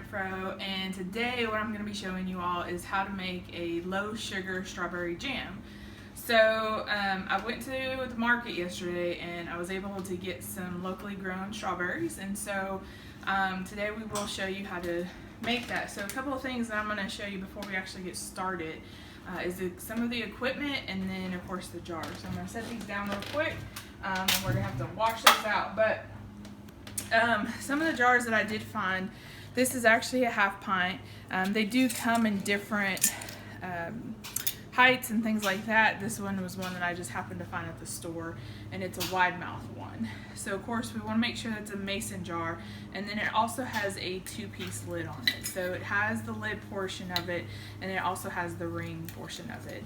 Renfro, and today what I'm going to be showing you all is how to make a low sugar strawberry jam. So I went to the market yesterday and I was able to get some locally grown strawberries, and so today we will show you how to make that. So a couple of things that I'm going to show you before we actually get started is some of the equipment, and then of course the jars. So I'm going to set these down real quick and we're going to have to wash those out. But some of the jars that I did find, this is actually a half pint. They do come in different heights and things like that. This one was one that I just happened to find at the store, and it's a wide mouth one. So of course we want to make sure that it's a mason jar, and then it also has a two-piece lid on it. So it has the lid portion of it, and it also has the ring portion of it.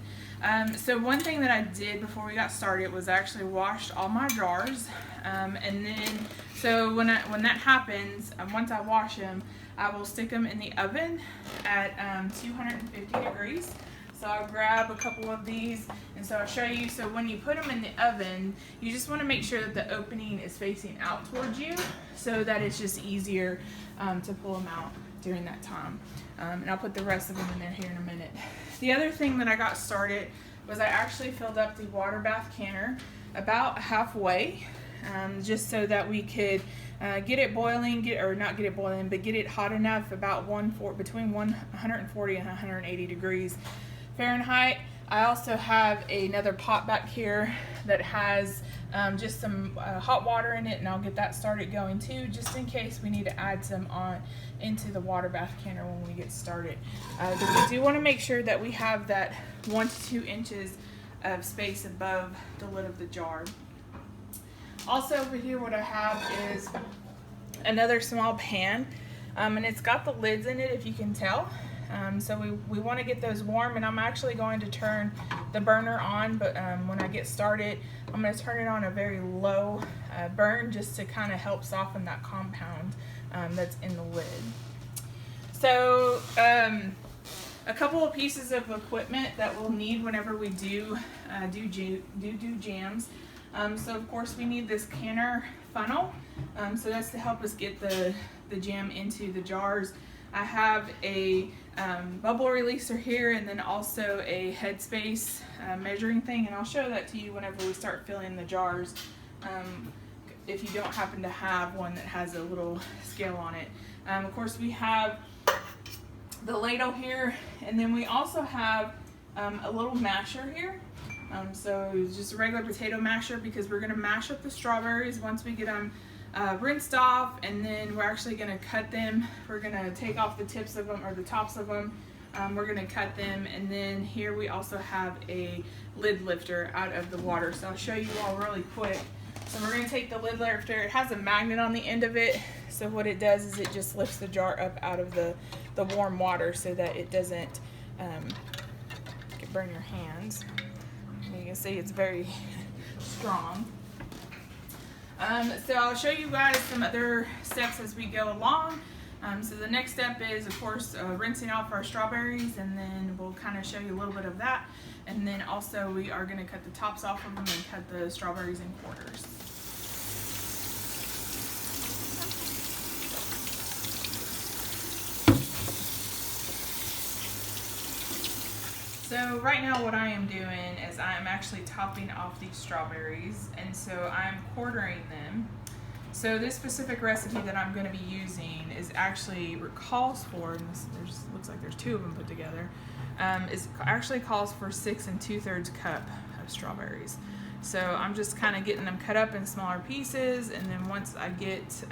So one thing that I did before we got started was I actually washed all my jars, and then so when that happens, once I wash them, I will stick them in the oven at 250 degrees. So I'll grab a couple of these, and so I'll show you. So when you put them in the oven, you just want to make sure that the opening is facing out towards you, so that it's just easier to pull them out during that time. And I'll put the rest of them in there here in a minute. The other thing that I got started was I actually filled up the water bath canner about halfway, just so that we could get it boiling, not get it boiling, but get it hot enough, about between 140 and 180 degrees Fahrenheit. I also have another pot back here that has just some hot water in it, and I'll get that started going too, just in case we need to add some on into the water bath canner when we get started. But we do want to make sure that we have that 1 to 2 inches of space above the lid of the jar. Also over here what I have is another small pan, and it's got the lids in it, if you can tell. So we want to get those warm, and I'm actually going to turn the burner on, but when I get started I'm going to turn it on a very low burn, just to kind of help soften that compound that's in the lid. So a couple of pieces of equipment that we'll need whenever we do jams. So of course we need this canner funnel, so that's to help us get the jam into the jars. I have a bubble releaser here, and then also a headspace measuring thing, and I'll show that to you whenever we start filling the jars, if you don't happen to have one that has a little scale on it. Of course we have the ladle here, and then we also have a little masher here. So it's just a regular potato masher, because we're going to mash up the strawberries once we get them rinsed off, and then we're actually going to cut them. We're going to take off the tips of them, or the tops of them. We're going to cut them, and then here we also have a lid lifter out of the water. So I'll show you all really quick. So we're going to take the lid lifter. It has a magnet on the end of it, so what it does is it just lifts the jar up out of the warm water, so that it doesn't burn your hands. You can see it's very strong. So I'll show you guys some other steps as we go along. So the next step is, of course, rinsing off our strawberries, and then we'll kind of show you a little bit of that. And then also we are going to cut the tops off of them and cut the strawberries in quarters. So right now what I am doing is I am actually topping off these strawberries, and so I'm quartering them. So this specific recipe that I'm going to be using is actually calls for, and looks like there's 2 of them put together, actually calls for 6 2/3 cup of strawberries. So I'm just kind of getting them cut up in smaller pieces, and then once I get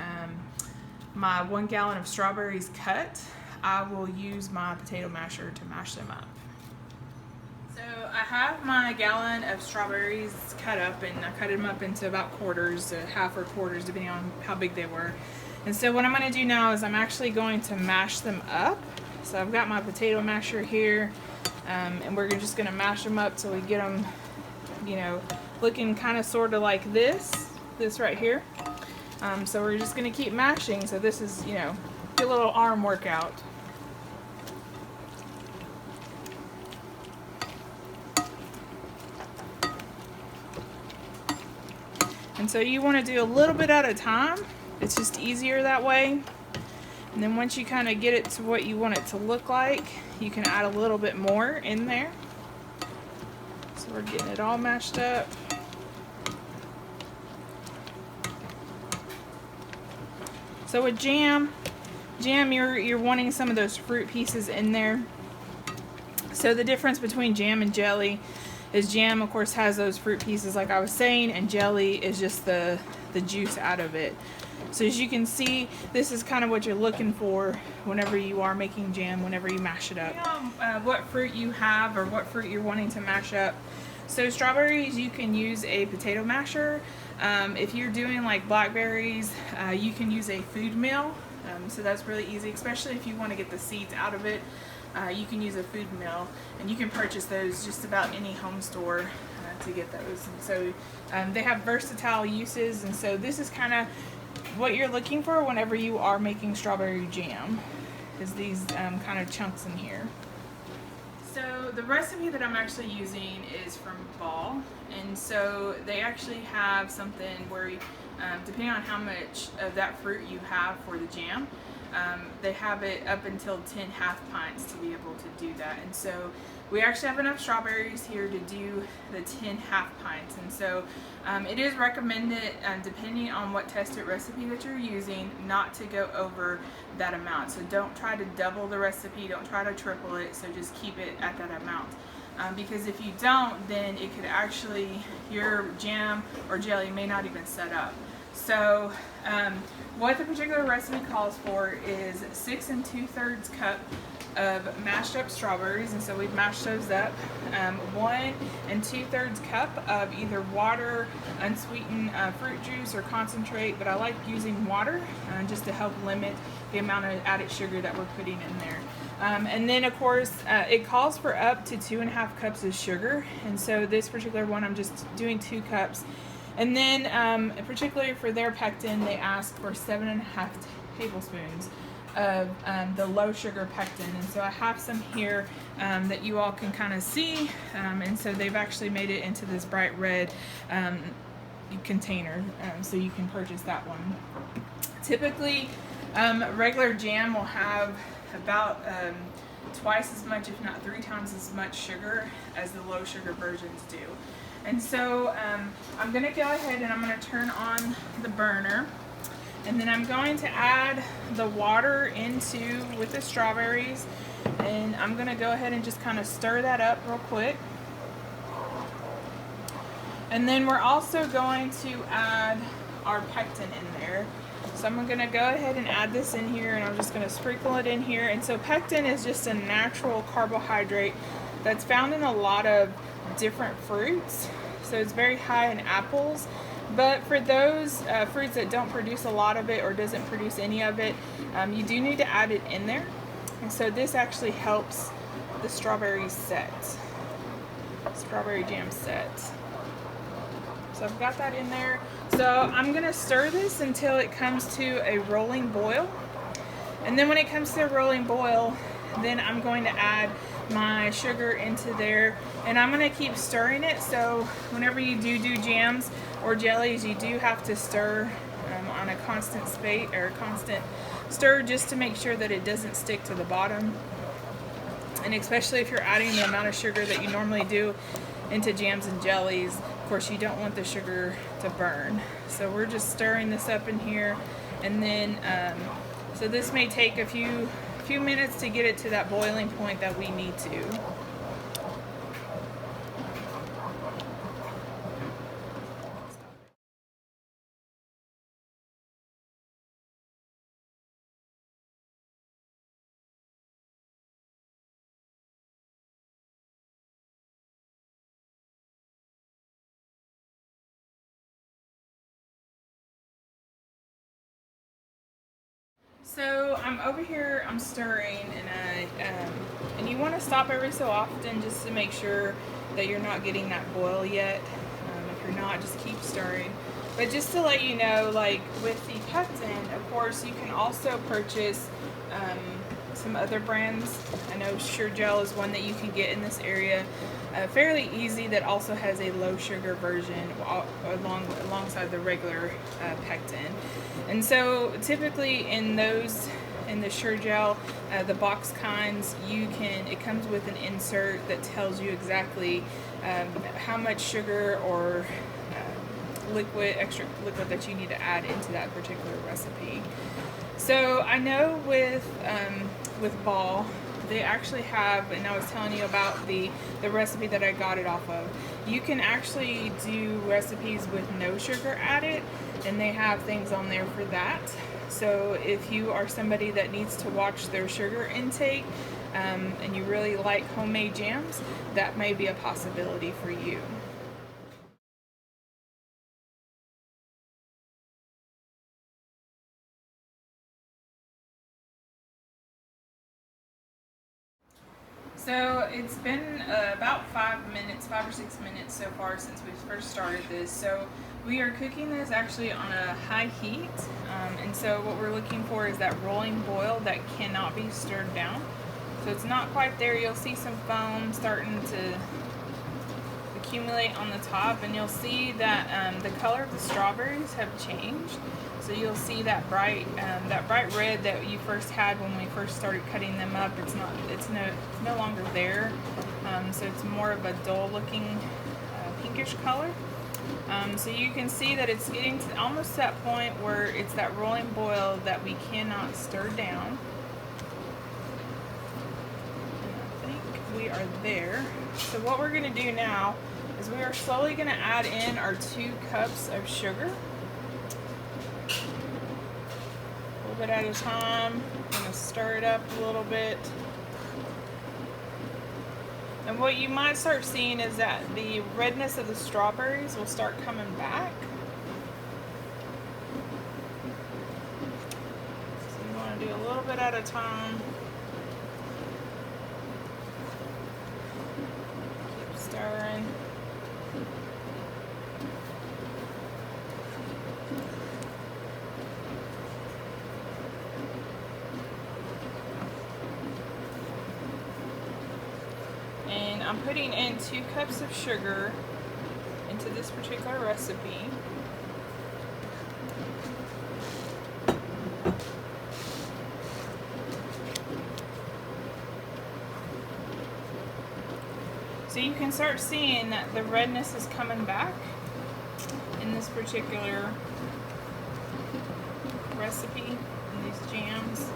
my 1 gallon of strawberries cut, I will use my potato masher to mash them up. So I have my gallon of strawberries cut up, and I cut them up into about quarters, half or quarters, depending on how big they were. And so what I'm going to do now is I'm actually going to mash them up. So I've got my potato masher here, and we're just going to mash them up till we get them, looking kind of sort of like this right here. So we're just going to keep mashing. So this is, a little arm workout. And so you want to do a little bit at a time. It's just easier that way. And And then once you kind of get it to what you want it to look like, you can add a little bit more in there. So we're getting it all mashed up. So with jam you're wanting some of those fruit pieces in there. So the difference between jam and jelly is jam, of course, has those fruit pieces like I was saying, and jelly is just the juice out of it. So as you can see, this is kind of what you're looking for whenever you are making jam, whenever you mash it up. What fruit you have or what fruit you're wanting to mash up. So strawberries, you can use a potato masher. If you're doing like blackberries, you can use a food mill. So that's really easy, especially if you want to get the seeds out of it. You can use a food mill, and you can purchase those just about any home store to get those. And so they have versatile uses, and so this is kind of what you're looking for whenever you are making strawberry jam, is these kind of chunks in here. So the recipe that I'm actually using is from Ball, and so they actually have something where depending on how much of that fruit you have for the jam, they have it up until 10 half pints to be able to do that. And so we actually have enough strawberries here to do the 10 half pints. And so it is recommended, depending on what tested recipe that you're using, not to go over that amount. So don't try to double the recipe, don't try to triple it, so just keep it at that amount. Because if you don't, then it could actually, your jam or jelly may not even set up. So what the particular recipe calls for is 6 2/3 cup of mashed up strawberries, and so we've mashed those up. 1 2/3 cup of either water, unsweetened fruit juice, or concentrate, but I like using water just to help limit the amount of added sugar that we're putting in there. And then of course it calls for up to 2.5 cups of sugar, and so this particular one I'm just doing 2 cups. And then particularly for their pectin, they ask for 7.5 tablespoons of the low sugar pectin. And so I have some here that you all can kind of see, and so they've actually made it into this bright red container, so you can purchase that one. Typically regular jam will have about twice as much, if not 3 times as much sugar as the low sugar versions do. And so I'm going to go ahead and I'm going to turn on the burner, and then I'm going to add the water with the strawberries, and I'm going to go ahead and just kind of stir that up real quick. And then we're also going to add our pectin in there. So I'm going to go ahead and add this in here, and I'm just going to sprinkle it in here. And so pectin is just a natural carbohydrate that's found in a lot of different fruits. So it's very high in apples, but for those fruits that don't produce a lot of it or doesn't produce any of it, you do need to add it in there. And so this actually helps the strawberry jam set. So I've got that in there. So I'm going to stir this until it comes to a rolling boil. And then when it comes to a rolling boil, then I'm going to add my sugar into there, and I'm going to keep stirring it. So whenever you do jams or jellies, you do have to stir on a constant stir, just to make sure that it doesn't stick to the bottom. And especially if you're adding the amount of sugar that you normally do into jams and jellies, of course you don't want the sugar to burn. So we're just stirring this up in here, and then so this may take a few minutes to get it to that boiling point that we need to. So I'm over here, I'm stirring, and you want to stop every so often just to make sure that you're not getting that boil yet. If you're not, just keep stirring. But just to let you know, like with the pectin, of course, you can also purchase some other brands. I know Sure Gel is one that you can get in this area, fairly easy, that also has a low sugar version alongside the regular pectin. And so typically in in the Sure-Gel, the box kinds, it comes with an insert that tells you exactly how much sugar or extra liquid that you need to add into that particular recipe. So I know with Ball, they actually have, and I was telling you about the recipe that I got it off of. You can actually do recipes with no sugar added, and they have things on there for that. So if you are somebody that needs to watch their sugar intake, and you really like homemade jams, that may be a possibility for you. So it's been about 5 or 6 minutes so far since we first started this. So we are cooking this actually on a high heat, and so what we're looking for is that rolling boil that cannot be stirred down. So it's not quite there. You'll see some foam starting to accumulate on the top, and you'll see that the color of the strawberries have changed. So you'll see that bright red that you first had when we first started cutting them up. It's no longer there. So it's more of a dull looking pinkish color. So you can see that it's getting to almost that point where it's that rolling boil that we cannot stir down. And I think we are there. So what we're going to do now is we are slowly going to add in our 2 cups of sugar. A little bit at a time. I'm going to stir it up a little bit. And what you might start seeing is that the redness of the strawberries will start coming back. So you want to do a little bit at a time. Keep stirring. And I'm putting in 2 cups of sugar into this particular recipe. So you can start seeing that the redness is coming back in this particular recipe, in these jams.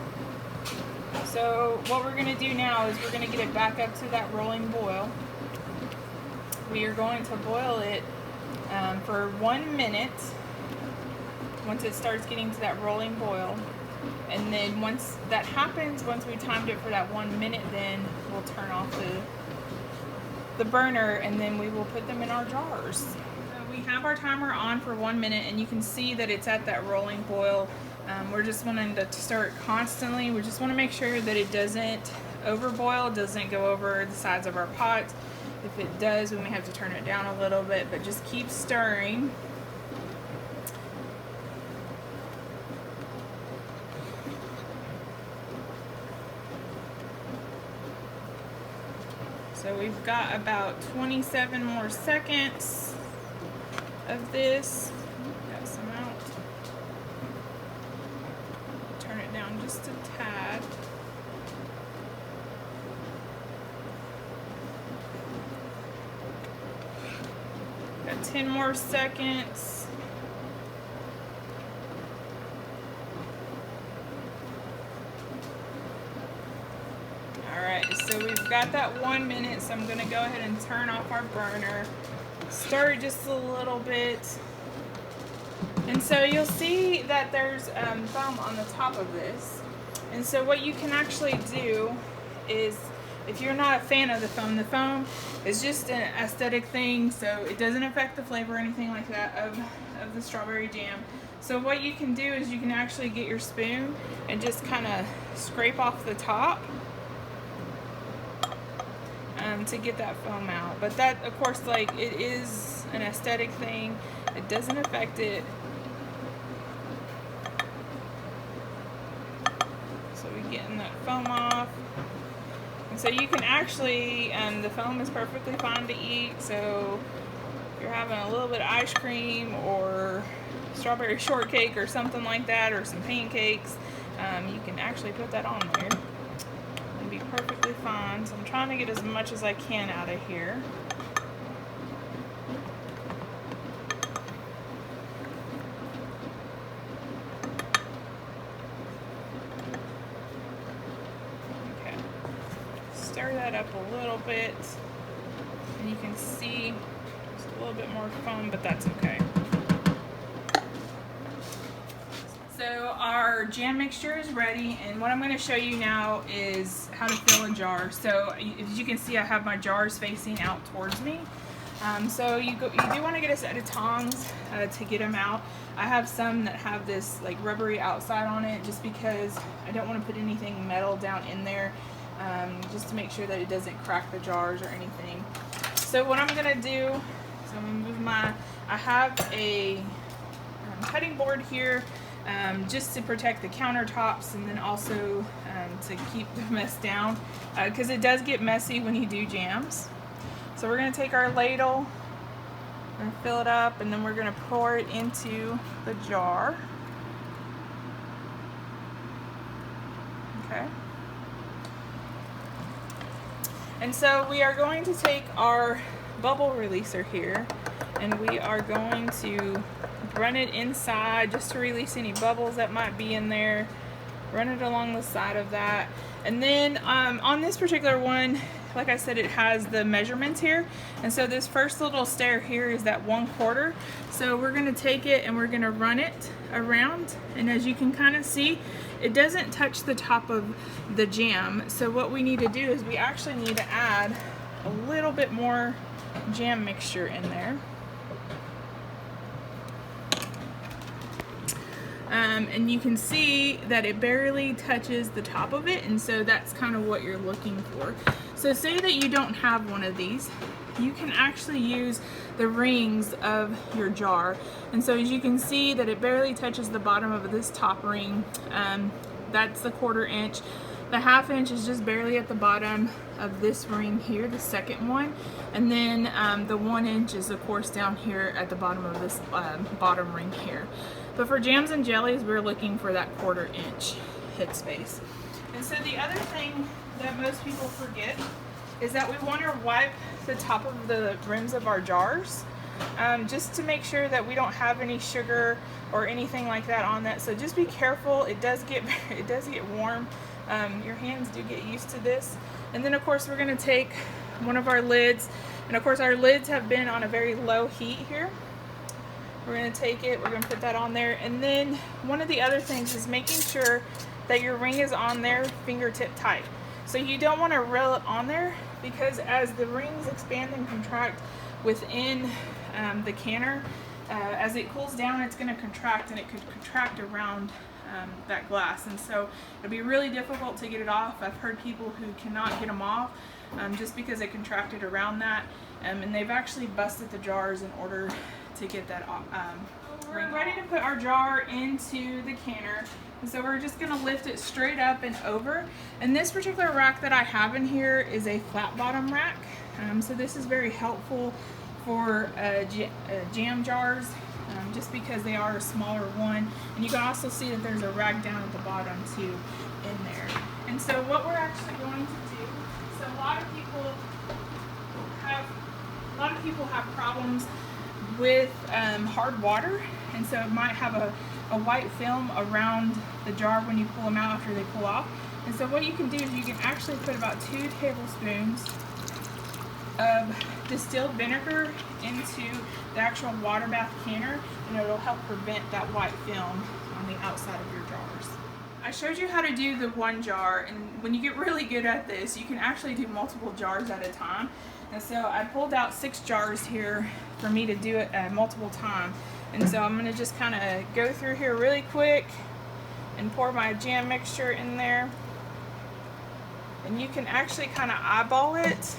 So what we're going to do now is we're going to get it back up to that rolling boil. We are going to boil it for 1 minute once it starts getting to that rolling boil. And then once that happens, once we timed it for that 1 minute, then we'll turn off the burner, and then we will put them in our jars. So we have our timer on for 1 minute, and you can see that it's at that rolling boil. We're just wanting to stir it constantly. We just want to make sure that it doesn't overboil, doesn't go over the sides of our pot. If it does, we may have to turn it down a little bit, but just keep stirring. So we've got about 27 more seconds of this. Got some out. Turn it down just a tad. Got 10 more seconds. Alright, so we've got that 1 minute, so I'm going to go ahead and turn off our burner. Stir it just a little bit. And so you'll see that there's foam on the top of this. And so what you can actually do is, if you're not a fan of the foam is just an aesthetic thing, so it doesn't affect the flavor or anything like that of the strawberry jam. So what you can do is you can actually get your spoon and just kind of scrape off the top to get that foam out. But that, of course, like, it is an aesthetic thing. It doesn't affect it. So we're getting that foam off. And so you can actually, the foam is perfectly fine to eat. So if you're having a little bit of ice cream or strawberry shortcake or something like that, or some pancakes, you can actually put that on there and be perfectly fine. So I'm trying to get as much as I can out of here. Okay, stir that up a little bit, and you can see there's a little bit more foam, but that's okay. So our jam mixture is ready, and what I'm going to show you now is how to fill a jar. So as you can see, I have my jars facing out towards me. So you do want to get a set of tongs to get them out. I have some that have this like rubbery outside on it just because I don't want to put anything metal down in there, just to make sure that it doesn't crack the jars or anything. So what I'm going to do is I'm going to move I have a cutting board here, just to protect the countertops, and then also to keep the mess down, because it does get messy when you do jams. So we're going to take our ladle and fill it up, and then we're going to pour it into the jar. Okay. And so we are going to take our bubble releaser here, and we are going to run it inside just to release any bubbles that might be in there. Run it along the side of that. And then on this particular one, like I said, it has the measurements here. And so this first little stair here is that 1/4. So we're going to take it and we're going to run it around. And as you can kind of see, it doesn't touch the top of the jam. So what we need to do is we actually need to add a little bit more jam mixture in there. And you can see that it barely touches the top of it, and so that's kind of what you're looking for. So say that you don't have one of these, you can actually use the rings of your jar. And so as you can see that it barely touches the bottom of this top ring. That's the 1/4 inch. The 1/2 inch is just barely at the bottom of this ring here, the second one. And then the 1 inch is of course down here at the bottom of this bottom ring here. But for jams and jellies, we're looking for that 1/4 inch headspace. And so the other thing that most people forget is that we want to wipe the top of the rims of our jars, just to make sure that we don't have any sugar or anything like that on that. So just be careful. It does get warm. Your hands do get used to this. And then of course we're going to take one of our lids, and of course our lids have been on a very low heat here. We're going to take it, we're going to put that on there, and then one of the other things is making sure that your ring is on there fingertip tight. So you don't want to reel it on there, because as the rings expand and contract within the canner, as it cools down, it's going to contract, and it could contract around that glass, and so it'll be really difficult to get it off. I've heard people who cannot get them off just because it contracted around that, and they've actually busted the jars in order to get that off. We're ready to put our jar into the canner, and so we're just going to lift it straight up and over. And this particular rack that I have in here is a flat bottom rack, so this is very helpful for jam jars, just because they are a smaller one. And you can also see that there's a rack down at the bottom too in there. And so what we're actually going to do, so a lot of people have problems with hard water, and so it might have a white film around the jar when you pull them out after they pull off. And so what you can do is you can actually put about 2 tablespoons of distilled vinegar into the actual water bath canner, and it'll help prevent that white film on the outside of your jars. I showed you how to do the one jar, and when you get really good at this, you can actually do multiple jars at a time. And so I pulled out 6 jars here for me to do it multiple times. And so I'm going to just kind of go through here really quick and pour my jam mixture in there. And you can actually kind of eyeball it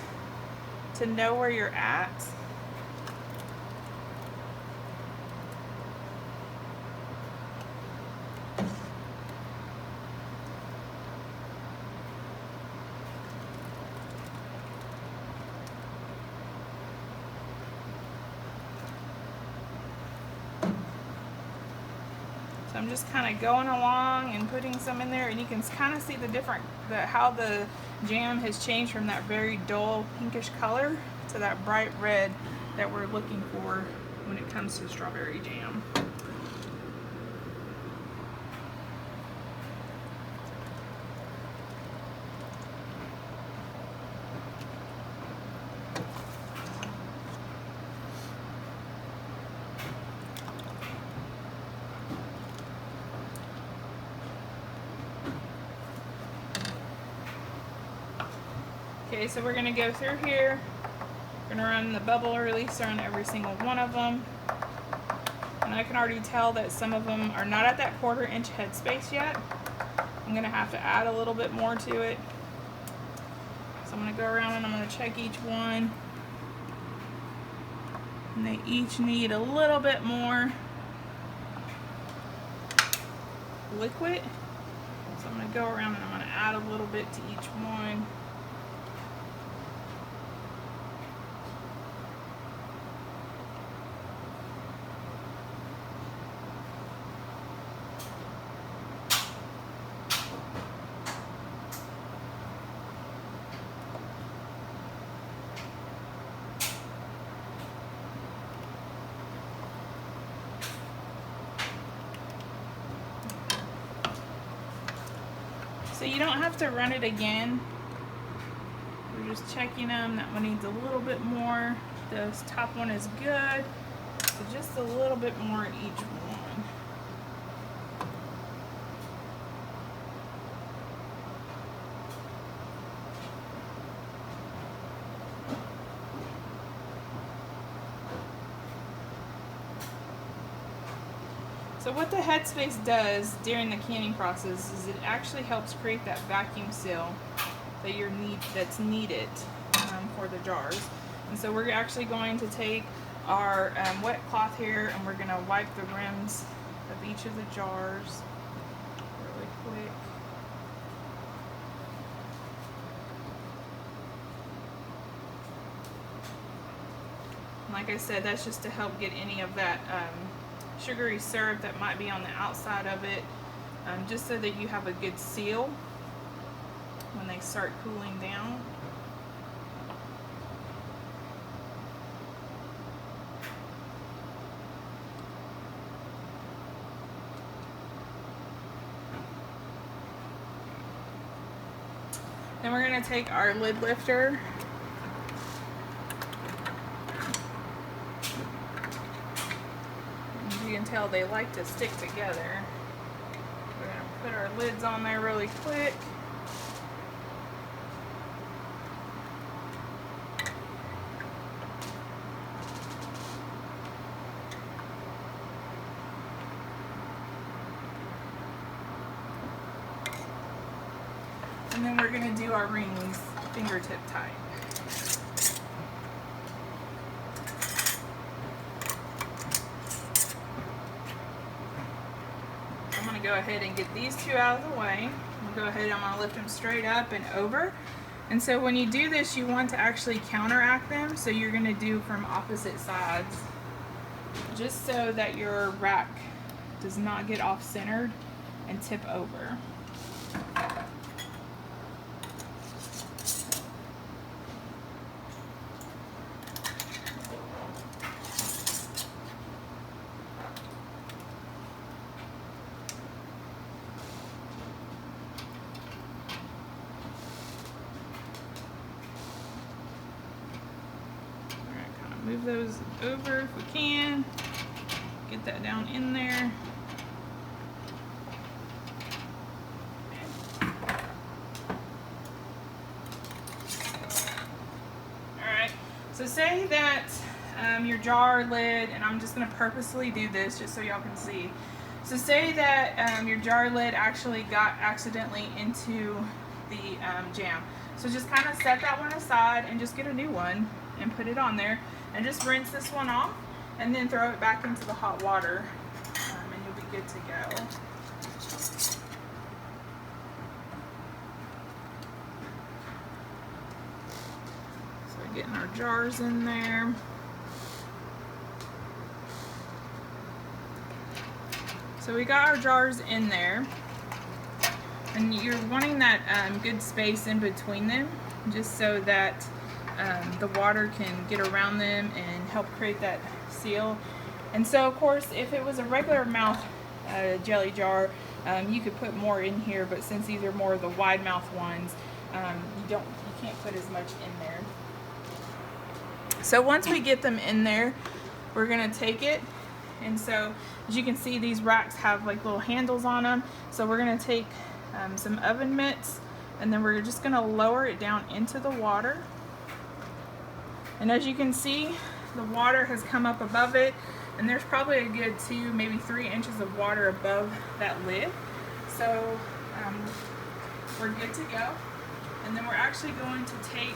to know where you're at. So I'm just kind of going along and putting some in there, and you can kind of see how the jam has changed from that very dull pinkish color to that bright red that we're looking for when it comes to strawberry jam. Okay, so we're going to go through here. We're going to run the bubble releaser on every single one of them. And I can already tell that some of them are not at that 1/4 inch headspace yet. I'm going to have to add a little bit more to it. So I'm going to go around and I'm going to check each one. And they each need a little bit more liquid. So I'm going to go around and I'm going to add a little bit to each one. So you don't have to run it again. We're just checking them. That one needs a little bit more. This top one is good. So just a little bit more in each one. So what the headspace does during the canning process is it actually helps create that vacuum seal that's needed for the jars. And so we're actually going to take our wet cloth here and we're going to wipe the rims of each of the jars really quick. And like I said, that's just to help get any of that sugary syrup that might be on the outside of it, just so that you have a good seal when they start cooling down. Then we're going to take our lid lifter . You can tell they like to stick together. We're going to put our lids on there really quick. And then we're going to do our rings fingertip tight. Go ahead and get these two out of the way. We'll go ahead, I'm going to lift them straight up and over. And so when you do this, you want to actually counteract them, so you're going to do from opposite sides, just so that your rack does not get off-centered and tip over. Move those over if we can. Get that down in there. Alright, so say that your jar lid, and I'm just going to purposely do this just so y'all can see. So say that your jar lid actually got accidentally into the jam. So just kind of set that one aside and just get a new one and put it on there. And just rinse this one off and then throw it back into the hot water, and you'll be good to go. So we're getting our jars in there. So we got our jars in there, and you're wanting that good space in between them, just so that the water can get around them and help create that seal. And so of course, if it was a regular mouth jelly jar, you could put more in here, but since these are more of the wide mouth ones, you can't put as much in there. So once we get them in there, we're gonna take it, and so as you can see, these racks have like little handles on them. So we're gonna take some oven mitts, and then we're just gonna lower it down into the water. And as you can see, the water has come up above it, and there's probably a good 2, maybe 3 inches of water above that lid. So we're good to go. And then we're actually going to take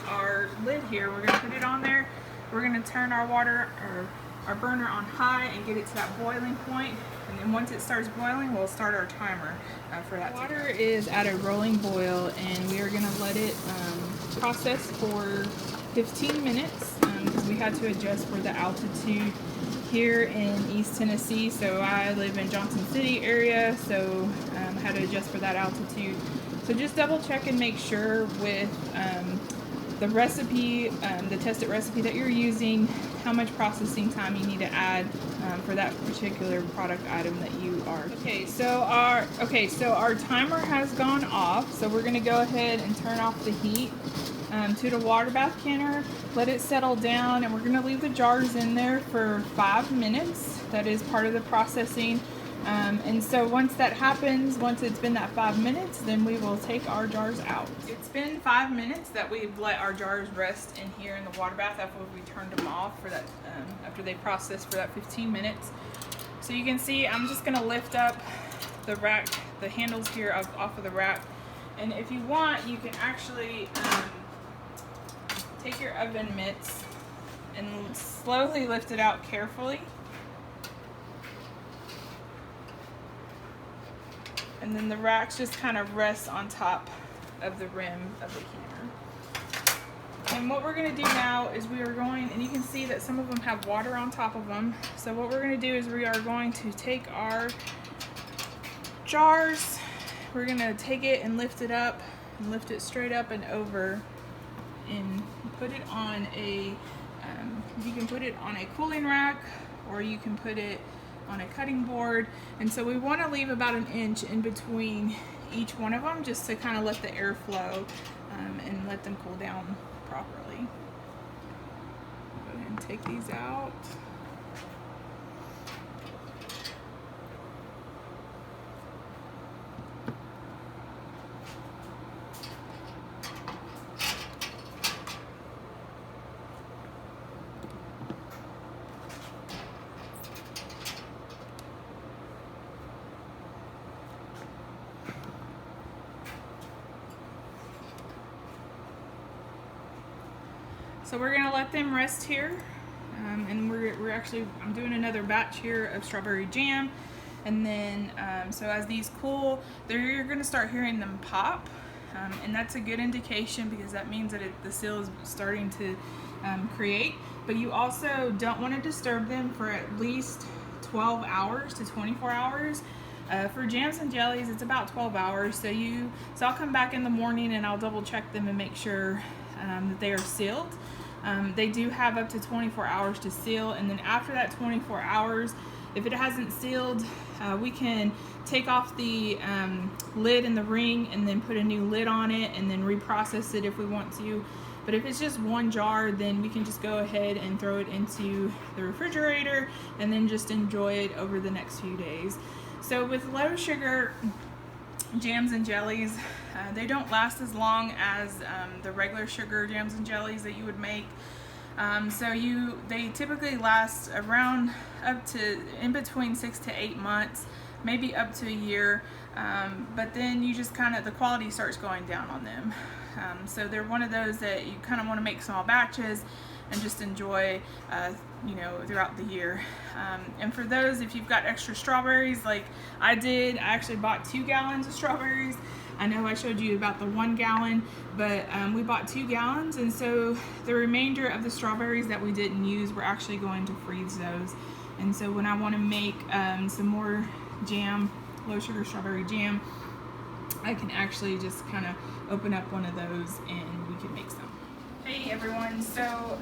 our lid here, we're gonna put it on there. We're gonna turn our our burner on high and get it to that boiling point. And then once it starts boiling, we'll start our timer for that. Water is at a rolling boil, and we are gonna let it process for 15 minutes because we had to adjust for the altitude here in East Tennessee. So I live in Johnson City area, so I had to adjust for that altitude. So just double check and make sure with the recipe, the tested recipe that you're using, how much processing time you need to add for that particular product item that you are. Okay, so our timer has gone off. So we're gonna go ahead and turn off the heat to the water bath canner, let it settle down, and we're gonna leave the jars in there for 5 minutes. That is part of the processing. And so once that happens, once it's been that 5 minutes, then we will take our jars out. It's been 5 minutes that we've let our jars rest in here in the water bath after we turned them off for that, after they processed for that 15 minutes. So you can see I'm just gonna lift up the rack, the handles here off of the rack. And if you want, you can actually take your oven mitts and slowly lift it out carefully. And then the racks just kind of rest on top of the rim of the canner. And what we're gonna do now is we are going, and you can see that some of them have water on top of them. So what we're gonna do is we are going to take our jars, we're gonna take it and lift it up, and lift it straight up and over, and put it on a, you can put it on a cooling rack, or you can put it on a cutting board. And so we want to leave about 1 inch in between each one of them, just to kind of let the air flow and let them cool down properly. Go ahead and take these out. So we're gonna let them rest here, and we're actually, I'm doing another batch here of strawberry jam, and then so as these cool, you're gonna start hearing them pop, and that's a good indication because that means that the seal is starting to create. But you also don't want to disturb them for at least 12 hours to 24 hours. For jams and jellies, it's about 12 hours. So I'll come back in the morning and I'll double check them and make sure that they are sealed. They do have up to 24 hours to seal, and then after that 24 hours, if it hasn't sealed, we can take off the lid and the ring and then put a new lid on it and then reprocess it if we want to. But if it's just one jar, then we can just go ahead and throw it into the refrigerator and then just enjoy it over the next few days. So with low sugar jams and jellies, they don't last as long as the regular sugar jams and jellies that you would make. They typically last around up to in between 6 to 8 months, maybe up to a year. But then you just the quality starts going down on them. So they're one of those that you kind of want to make small batches and just enjoy, throughout the year. And for those, if you've got extra strawberries like I did, I actually bought 2 gallons of strawberries. I know I showed you about the 1 gallon, but we bought 2 gallons, and so the remainder of the strawberries that we didn't use, we're actually going to freeze those. And so when I want to make some more jam, low sugar strawberry jam, I can actually just kind of open up one of those and we can make some. Hey everyone, so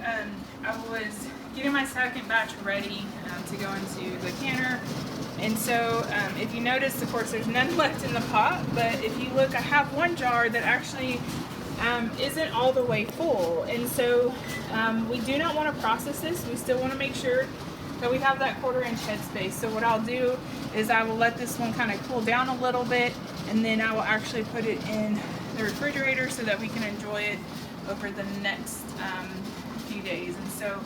I was getting my second batch ready to go into the canner. And so if you notice, of course, there's none left in the pot, but if you look, I have one jar that actually isn't all the way full. And so we do not want to process this. We still want to make sure that we have that 1/4 inch headspace. So what I'll do is I will let this one kind of cool down a little bit, and then I will actually put it in the refrigerator so that we can enjoy it over the next few days. And so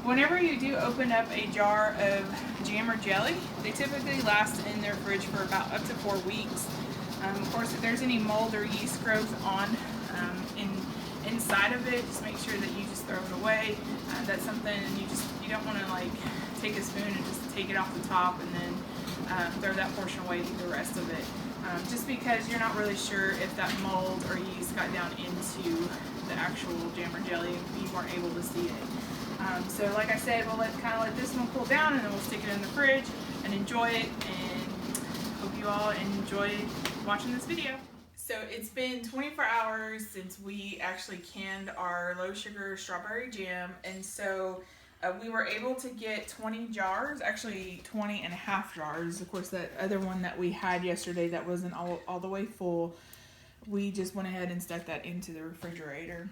whenever you do open up a jar of jam or jelly, they typically last in their fridge for about up to 4 weeks. Of course, if there's any mold or yeast growth on inside of it, just make sure that you just throw it away. That's something you don't want to like take a spoon and just take it off the top and then throw that portion away, leave the rest of it. Just because you're not really sure if that mold or yeast got down into the actual jam or jelly if you weren't able to see it. So like I said, we'll kind of let this one cool down, and then we'll stick it in the fridge and enjoy it, and hope you all enjoy watching this video. So it's been 24 hours since we actually canned our low sugar strawberry jam, and so we were able to get 20 jars, actually 20 and a half jars. Of course, that other one that we had yesterday that wasn't all the way full, we just went ahead and stuck that into the refrigerator.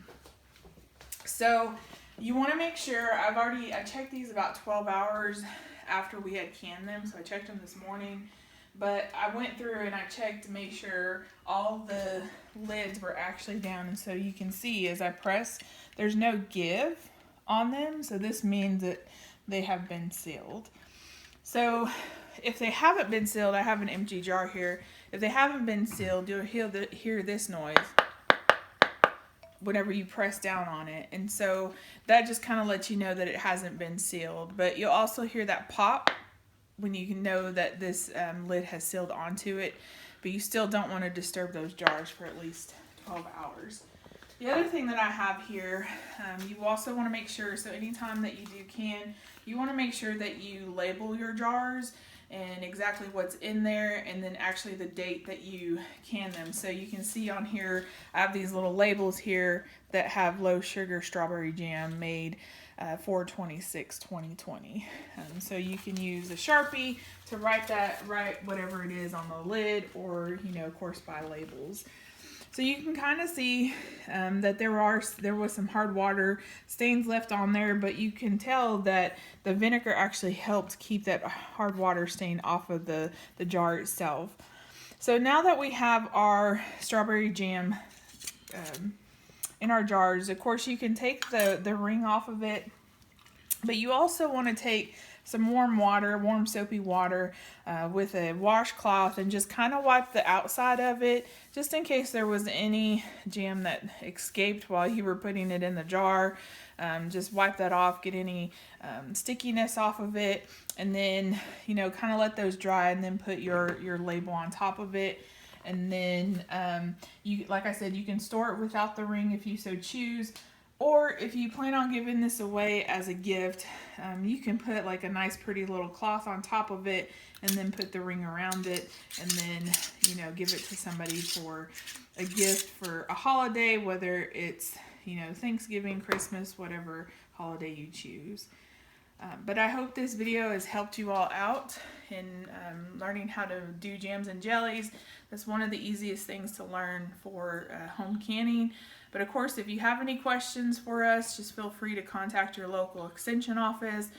So you want to make sure, I checked these about 12 hours after we had canned them, so I checked them this morning. But I went through and I checked to make sure all the lids were actually down. And so you can see as I press, there's no give on them. So this means that they have been sealed. So if they haven't been sealed, I have an empty jar here. If they haven't been sealed, you'll hear this noise whenever you press down on it. And so that just kind of lets you know that it hasn't been sealed. But you'll also hear that pop when you know that this lid has sealed onto it, but you still don't want to disturb those jars for at least 12 hours. The other thing that I have here, you also want to make sure, so anytime that you do can, you want to make sure that you label your jars and exactly what's in there, and then actually the date that you can them. So you can see on here, I have these little labels here that have low sugar strawberry jam made 4/26/2020. So you can use a Sharpie to write whatever it is on the lid, or of course by labels. So you can kind of see that there was some hard water stains left on there, but you can tell that the vinegar actually helped keep that hard water stain off of the jar itself. So now that we have our strawberry jam in our jars, of course you can take the ring off of it, but you also want to take some warm soapy water with a washcloth and just kind of wipe the outside of it, just in case there was any jam that escaped while you were putting it in the jar. Just wipe that off, get any stickiness off of it, and then kind of let those dry, and then put your label on top of it. And then like I said, you can store it without the ring if you so choose. Or if you plan on giving this away as a gift, you can put like a nice pretty little cloth on top of it, and then put the ring around it, and then give it to somebody for a gift for a holiday, whether it's Thanksgiving, Christmas, whatever holiday you choose. But I hope this video has helped you all out in learning how to do jams and jellies. That's one of the easiest things to learn for home canning. But of course, if you have any questions for us, just feel free to contact your local extension office.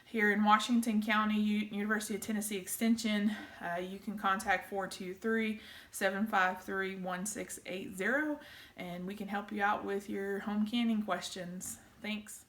Here in Washington County, University of Tennessee Extension, you can contact 423-753-1680, and we can help you out with your home canning questions. Thanks.